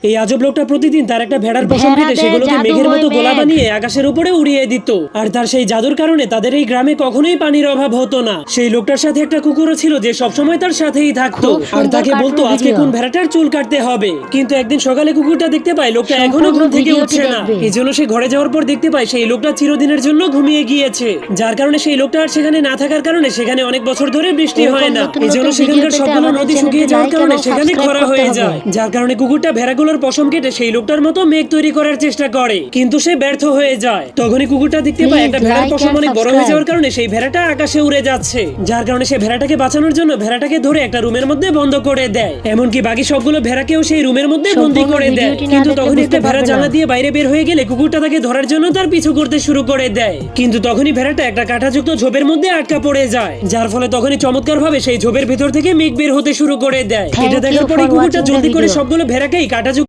এই আজব লোকটা প্রতিদিন তার একটা ভেড়ার পশম কেটে সেগুলোকে মেঘের মতো গোলা বানিয়ে আকাশের উপরে উড়িয়ে দিত। আর তার সেই জাদুর কারণে তাদের এই গ্রামে কখনোই পানির অভাব হতো না। সেই লোকটার সাথে একটা কুকুরও ছিল যে সবসময় তার সাথেই থাকতো আর তাকে বলতো আজকে কোন ভেড়াটার চুল কাটতে হবে। কিন্তু একদিন সকালে কুকুরটা দেখতে পায় লোকটা এখনো ঘুম থেকে উঠছে না। এই জন্য সে ঘরে যাওয়ার পর দেখতে পায় সেই লোকটা চিরদিনের জন্য ঘুমিয়ে গিয়েছে, যার কারণে সেই লোকটা আর সেখানে না থাকার কারণে সেখানে অনেক বছর ধরে বৃষ্টি হয় না। এই জন্য সেখানকার সবগুলো নদী শুকিয়ে যাওয়ার কারণে সেখানে খরা হয়ে যায়, যার কারণে কুকুরটা ভেড়াগুলোর পশম কেটে সেই লোকটার মতো মেঘ তৈরি করার চেষ্টা করে, কিন্তু সে ব্যর্থ হয়ে যায়। তখনই কুকুরটা দেখতে পায় একটা ভেড়ার পশম অনেক বড় হয়ে যাওয়ার কারণে সেই ভেড়াটা আকাশে উড়ে যাচ্ছে, যার কারণে সে ভেড়াটাকে বাঁচানোর জন্য ভেড়াটাকে ধরে একটা রুমের মধ্যে বন্ধ করে দেয়। এমনকি বাকি সবগুলো ভেড়াকেও সেই রুমের মধ্যে বন্দী করে দেয়। কিন্তু তখন একটা ভেড়া জানলা দিয়ে বাইরে বের হয়ে গেলে কুকুরটা তাকে ধরার জন্য তার পিছু করতে শুরু করে দেয়। কিন্তু তখনই ভেড়াটা একটা কাঁটাযুক্ত ঝোপের মধ্যে আটকা পড়ে যায়, যার ফলে তখনই চমৎকার ভাবে সেই ঝোপের ভেতর থেকে মেঘ বের হতে শুরু করে দেয়। এটা দেখার পরে কুকুরটা জলদি করে সবগুলো ভেড়াকেই কাঁটাযুক্ত